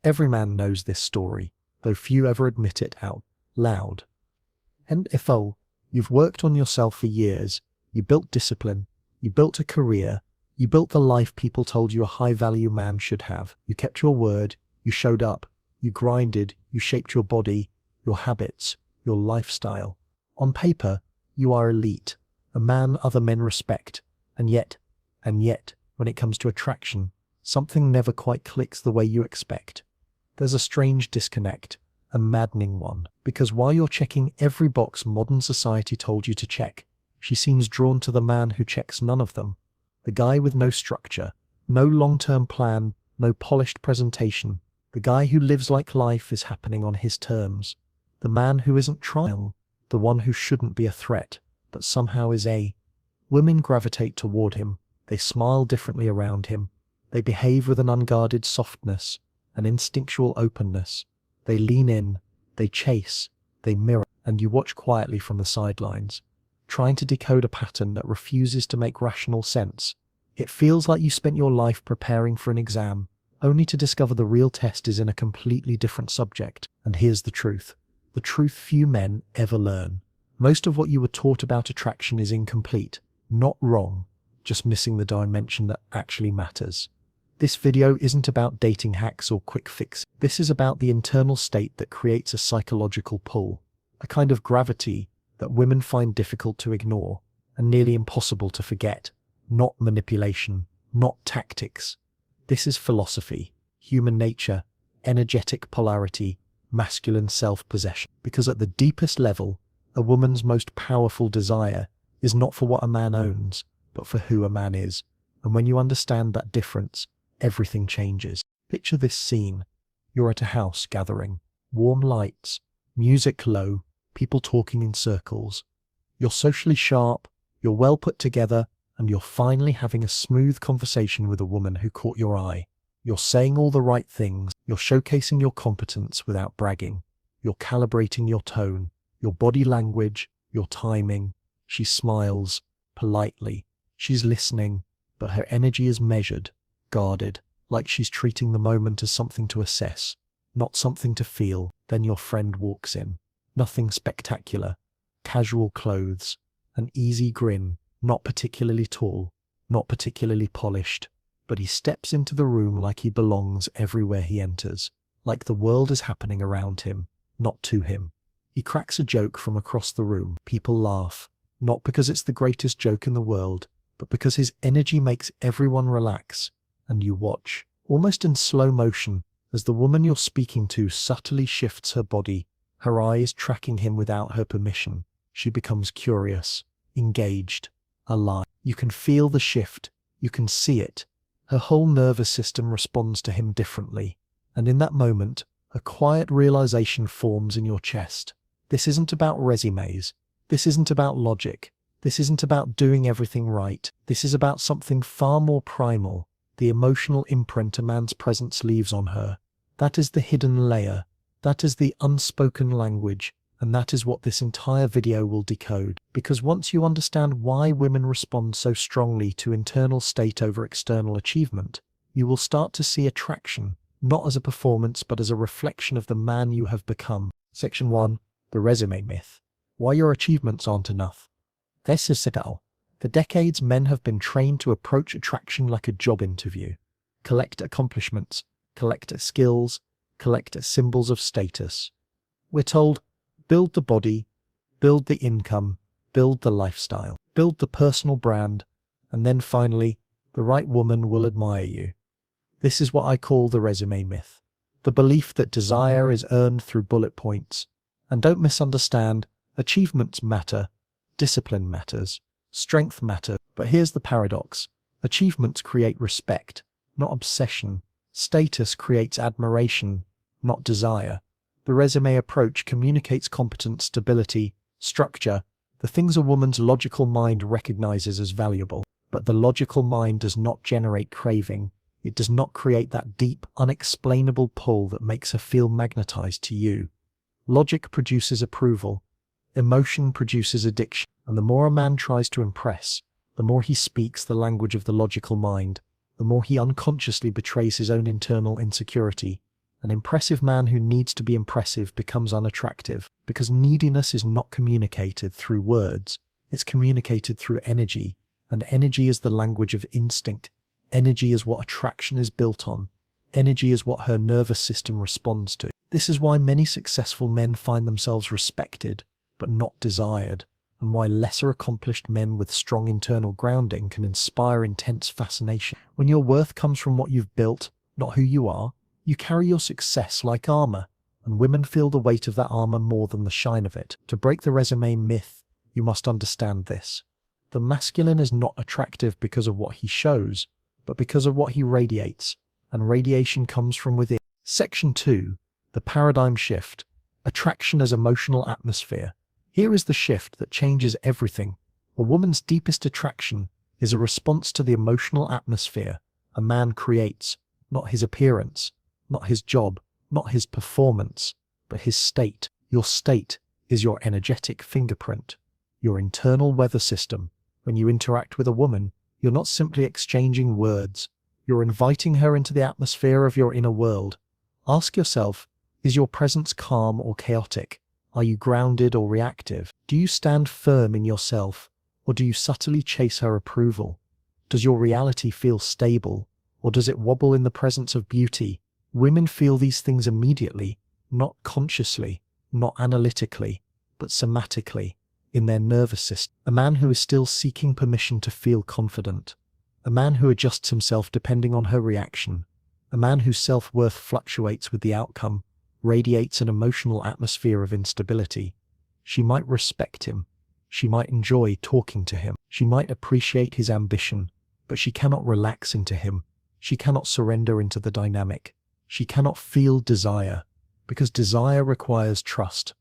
Every man knows this story, though few ever admit it out loud. And if you've worked on yourself for years, you built discipline, you built a career, you built the life people told you a high-value man should have. You kept your word, you showed up, you grinded, you shaped your body, your habits, your lifestyle. On paper, you are elite, a man other men respect, and yet, when it comes to attraction, something never quite clicks the way you expect. There's a strange disconnect, a maddening one, because while you're checking every box modern society told you to check, she seems drawn to the man who checks none of them. The guy with no structure, no long-term plan, no polished presentation. The guy who lives like life is happening on his terms. The man who isn't trying, the one who shouldn't be a threat, but somehow is a. Women gravitate toward him. They smile differently around him. They behave with an unguarded softness, an instinctual openness. They lean in, they chase, they mirror, and you watch quietly from the sidelines, trying to decode a pattern that refuses to make rational sense. It feels like you spent your life preparing for an exam, only to discover the real test is in a completely different subject. And here's the truth few men ever learn. Most of what you were taught about attraction is incomplete, not wrong, just missing the dimension that actually matters. This video isn't about dating hacks or quick fixes. This is about the internal state that creates a psychological pull, a kind of gravity that women find difficult to ignore and nearly impossible to forget. Not manipulation, not tactics. This is philosophy, human nature, energetic polarity, masculine self-possession. Because at the deepest level, a woman's most powerful desire is not for what a man owns, but for who a man is. And when you understand that difference, everything changes. Picture this scene. You're at a house gathering, warm lights, music low, people talking in circles. You're socially sharp, you're well put together, and you're finally having a smooth conversation with a woman who caught your eye. You're saying all the right things, you're showcasing your competence without bragging. You're calibrating your tone, your body language, your timing. She smiles, politely. She's listening, but her energy is measured, guarded, like she's treating the moment as something to assess, not something to feel. Then your friend walks in. Nothing spectacular. Casual clothes, an easy grin, not particularly tall, not particularly polished, but he steps into the room like he belongs everywhere he enters, like the world is happening around him, not to him. He cracks a joke from across the room. People laugh, not because it's the greatest joke in the world, but because his energy makes everyone relax. And you watch, almost in slow motion, as the woman you're speaking to subtly shifts her body, her eyes tracking him without her permission. She becomes curious, engaged, alive. You can feel the shift, you can see it. Her whole nervous system responds to him differently. And in that moment, a quiet realization forms in your chest. This isn't about resumes. This isn't about logic. This isn't about doing everything right. This is about something far more primal, the emotional imprint a man's presence leaves on her. That is the hidden layer. That is the unspoken language. And that is what this entire video will decode. Because once you understand why women respond so strongly to internal state over external achievement, you will start to see attraction, not as a performance but as a reflection of the man you have become. Section 1. The resume myth. Why your achievements aren't enough. This is Sidal. For decades, men have been trained to approach attraction like a job interview. Collect accomplishments, collect skills, collect symbols of status. We're told, build the body, build the income, build the lifestyle, build the personal brand, and then finally, the right woman will admire you. This is what I call the resume myth. The belief that desire is earned through bullet points. And don't misunderstand, achievements matter, discipline matters, strength matters. But here's the paradox. Achievements create respect, not obsession. Status creates admiration, not desire. The resume approach communicates competence, stability, structure, the things a woman's logical mind recognizes as valuable. But the logical mind does not generate craving. It does not create that deep, unexplainable pull that makes her feel magnetized to you. Logic produces approval. Emotion produces addiction. And the more a man tries to impress, the more he speaks the language of the logical mind, the more he unconsciously betrays his own internal insecurity. An impressive man who needs to be impressive becomes unattractive, because neediness is not communicated through words, it's communicated through energy, and energy is the language of instinct. Energy is what attraction is built on. Energy is what her nervous system responds to. This is why many successful men find themselves respected, but not desired, and why lesser accomplished men with strong internal grounding can inspire intense fascination. When your worth comes from what you've built, not who you are, you carry your success like armor, and women feel the weight of that armor more than the shine of it. To break the resume myth, you must understand this. The masculine is not attractive because of what he shows, but because of what he radiates, and radiation comes from within. Section 2. The paradigm shift. Attraction as emotional atmosphere. Here is the shift that changes everything. A woman's deepest attraction is a response to the emotional atmosphere a man creates, not his appearance, not his job, not his performance, but his state. Your state is your energetic fingerprint, your internal weather system. When you interact with a woman, you're not simply exchanging words, you're inviting her into the atmosphere of your inner world. Ask yourself, is your presence calm or chaotic? Are you grounded or reactive? Do you stand firm in yourself, or do you subtly chase her approval? Does your reality feel stable, or does it wobble in the presence of beauty? Women feel these things immediately, not consciously, not analytically, but somatically, in their nervous system. A man who is still seeking permission to feel confident. A man who adjusts himself depending on her reaction. A man whose self-worth fluctuates with the outcome, radiates an emotional atmosphere of instability. She might respect him. She might enjoy talking to him. She might appreciate his ambition, but she cannot relax into him. She cannot surrender into the dynamic. She cannot feel desire, because desire requires trust,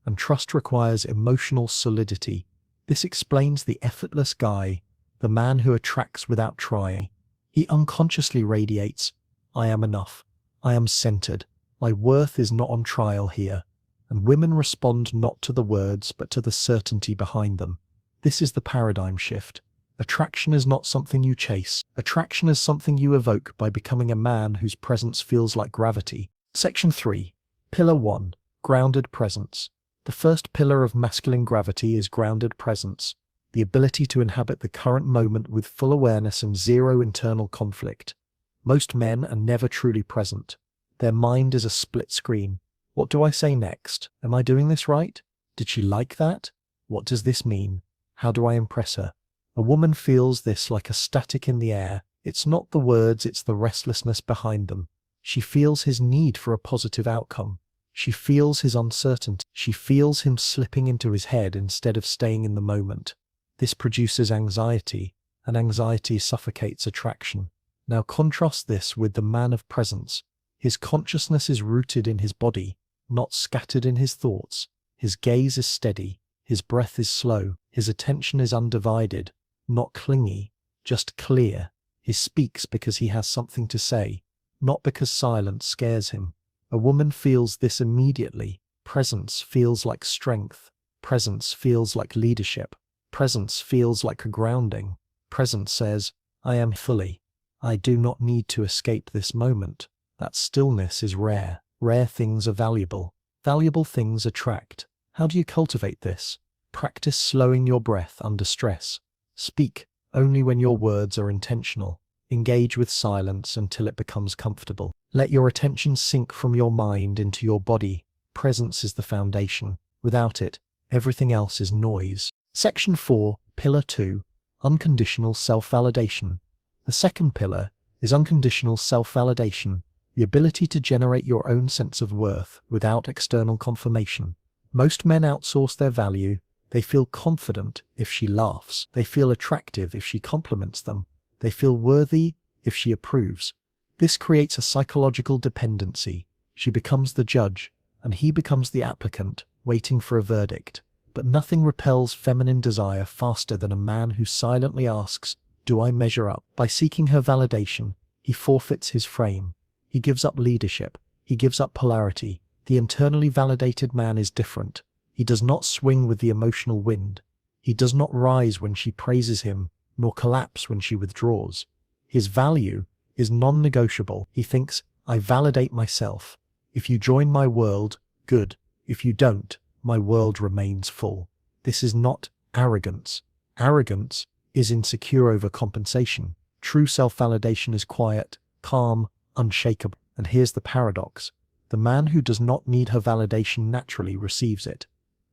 and trust requires emotional solidity. This explains the effortless guy, the man who attracts without trying. He unconsciously radiates, I am enough. I am centered. My worth is not on trial here. And women respond not to the words, but to the certainty behind them. This is the paradigm shift. Attraction is not something you chase. Attraction is something you evoke by becoming a man whose presence feels like gravity. Section 3. Pillar 1. Grounded presence. The first pillar of masculine gravity is grounded presence, the ability to inhabit the current moment with full awareness and zero internal conflict. Most men are never truly present. Their mind is a split screen. What do I say next? Am I doing this right? Did she like that? What does this mean? How do I impress her? A woman feels this like a static in the air. It's not the words, it's the restlessness behind them. She feels his need for a positive outcome. She feels his uncertainty. She feels him slipping into his head instead of staying in the moment. This produces anxiety, and anxiety suffocates attraction. Now contrast this with the man of presence. His consciousness is rooted in his body, not scattered in his thoughts. His gaze is steady. His breath is slow. His attention is undivided, not clingy, just clear. He speaks because he has something to say, not because silence scares him. A woman feels this immediately. Presence feels like strength. Presence feels like leadership. Presence feels like a grounding. Presence says, I am fully. I do not need to escape this moment. That stillness is rare. Rare things are valuable. Valuable things attract. How do you cultivate this? Practice slowing your breath under stress. Speak only when your words are intentional. Engage with silence until it becomes comfortable. Let your attention sink from your mind into your body. Presence is the foundation. Without it, everything else is noise. Section 4, Pillar 2, Unconditional Self-Validation. The second pillar is unconditional self-validation, the ability to generate your own sense of worth without external confirmation. Most men outsource their value. They feel confident if she laughs. They feel attractive if she compliments them. They feel worthy if she approves. This creates a psychological dependency. She becomes the judge, and he becomes the applicant, waiting for a verdict. But nothing repels feminine desire faster than a man who silently asks, do I measure up? By seeking her validation, he forfeits his frame. He gives up leadership. He gives up polarity. The internally validated man is different. He does not swing with the emotional wind. He does not rise when she praises him, nor collapse when she withdraws. His value is non-negotiable. He thinks, I validate myself. If you join my world, good. If you don't, my world remains full. This is not arrogance. Arrogance is insecure overcompensation. True self-validation is quiet, calm, unshakable. And here's the paradox. The man who does not need her validation naturally receives it.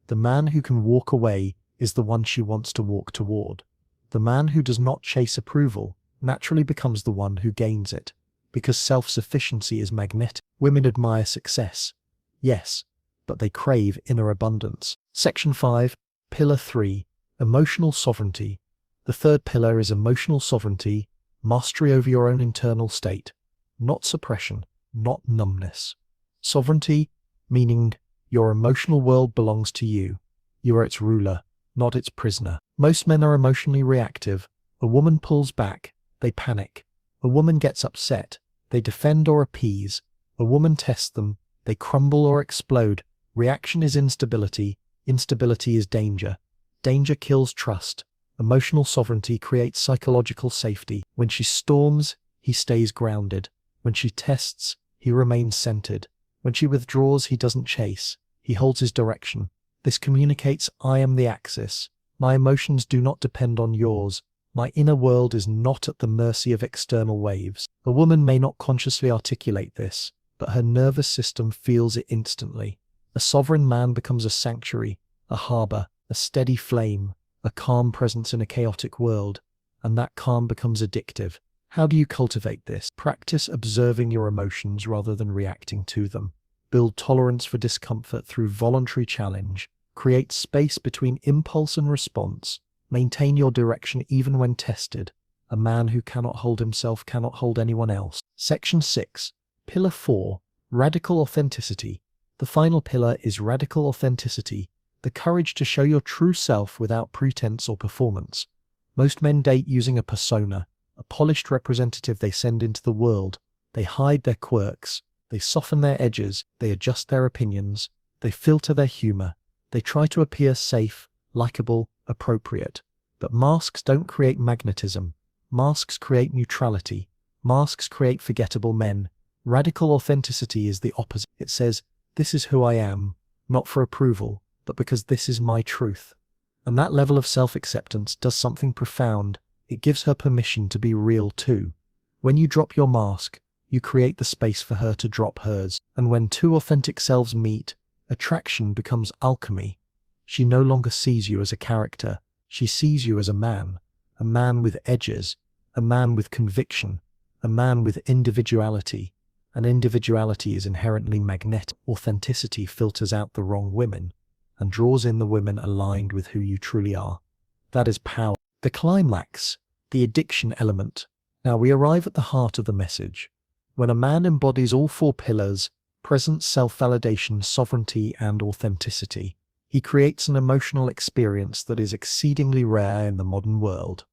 The man who can walk away is the one she wants to walk toward. The man who does not chase approval naturally becomes the one who gains it, because self-sufficiency is magnetic. Women admire success, yes, but they crave inner abundance. Section 5, Pillar 3, Emotional Sovereignty. The third pillar is emotional sovereignty, mastery over your own internal state, not suppression, not numbness. Sovereignty, meaning your emotional world belongs to you. You are its ruler, not its prisoner. Most men are emotionally reactive. A woman pulls back, they panic. A woman gets upset, they defend or appease. A woman tests them, they crumble or explode. Reaction is instability. Instability is danger. Danger kills trust. Emotional sovereignty creates psychological safety. When she storms, he stays grounded. When she tests, he remains centered. When she withdraws, he doesn't chase. He holds his direction. This communicates, I am the axis. My emotions do not depend on yours. My inner world is not at the mercy of external waves. A woman may not consciously articulate this, but her nervous system feels it instantly. A sovereign man becomes a sanctuary, a harbor, a steady flame, a calm presence in a chaotic world, and that calm becomes addictive. How do you cultivate this? Practice observing your emotions rather than reacting to them. Build tolerance for discomfort through voluntary challenge. Create space between impulse and response. Maintain your direction even when tested. A man who cannot hold himself cannot hold anyone else. Section 6, Pillar 4, Radical Authenticity. The final pillar is radical authenticity, the courage to show your true self without pretense or performance. Most men date using a persona, a polished representative they send into the world. They hide their quirks, they soften their edges, they adjust their opinions, they filter their humor, they try to appear safe, likable, appropriate. But masks don't create magnetism. Masks create neutrality. Masks create forgettable men. Radical authenticity is the opposite. It says, this is who I am, not for approval, but because this is my truth. And that level of self-acceptance does something profound. It gives her permission to be real too. When you drop your mask, you create the space for her to drop hers. And when two authentic selves meet, attraction becomes alchemy. She no longer sees you as a character. She sees you as a man with edges, a man with conviction, a man with individuality. And individuality is inherently magnetic. Authenticity filters out the wrong women and draws in the women aligned with who you truly are. That is power. The climax, the addiction element. Now we arrive at the heart of the message. When a man embodies all four pillars, presence, self-validation, sovereignty, and authenticity, he creates an emotional experience that is exceedingly rare in the modern world.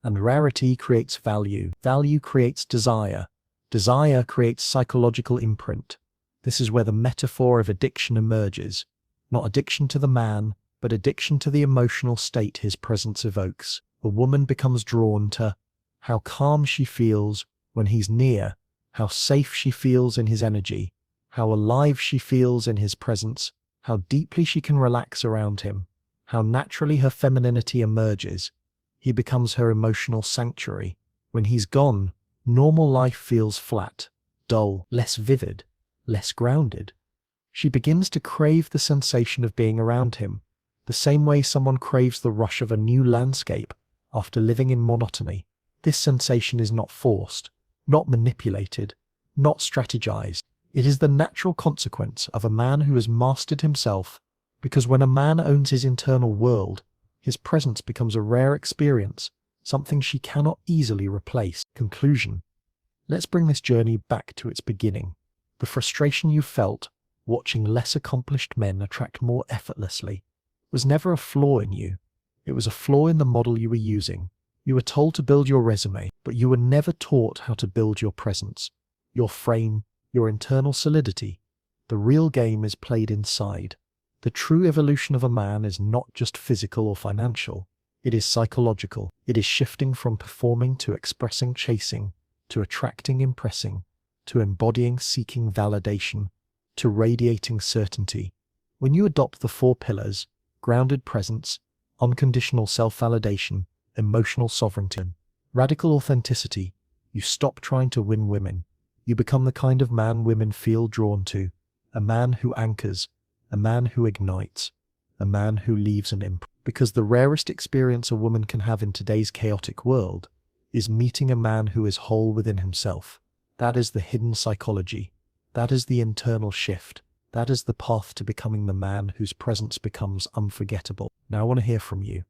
And rarity creates value. Value creates desire. Desire creates psychological imprint. This is where the metaphor of addiction emerges. Not addiction to the man, but addiction to the emotional state his presence evokes. A woman becomes drawn to how calm she feels when he's near, how safe she feels in his energy, how alive she feels in his presence, how deeply she can relax around him, how naturally her femininity emerges. He becomes her emotional sanctuary. When he's gone, normal life feels flat, dull, less vivid, less grounded. She begins to crave the sensation of being around him, the same way someone craves the rush of a new landscape after living in monotony. This sensation is not forced, not manipulated, not strategized. It is the natural consequence of a man who has mastered himself, because when a man owns his internal world, his presence becomes a rare experience, something she cannot easily replace. Conclusion. Let's bring this journey back to its beginning. The frustration you felt watching less accomplished men attract more effortlessly was never a flaw in you. It was a flaw in the model you were using. You were told to build your resume, but you were never taught how to build your presence, your frame, your internal solidity. The real game is played inside. The true evolution of a man is not just physical or financial. It is psychological. It is shifting from performing to expressing, chasing, to attracting, impressing, to embodying, seeking validation, to radiating certainty. When you adopt the 4 pillars, grounded presence, unconditional self-validation, emotional sovereignty, and radical authenticity, you stop trying to win women. You become the kind of man women feel drawn to, a man who anchors, a man who ignites, a man who leaves an imprint. Because the rarest experience a woman can have in today's chaotic world is meeting a man who is whole within himself. That is the hidden psychology. That is the internal shift. That is the path to becoming the man whose presence becomes unforgettable. Now I want to hear from you.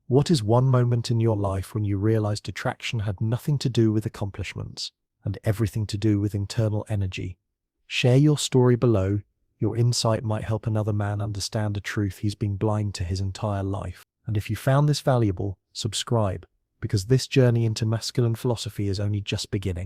What is one moment in your life when you realized attraction had nothing to do with accomplishments and everything to do with internal energy? Share your story below. Your insight might help another man understand a truth he's been blind to his entire life. And if you found this valuable, subscribe, because this journey into masculine philosophy is only just beginning.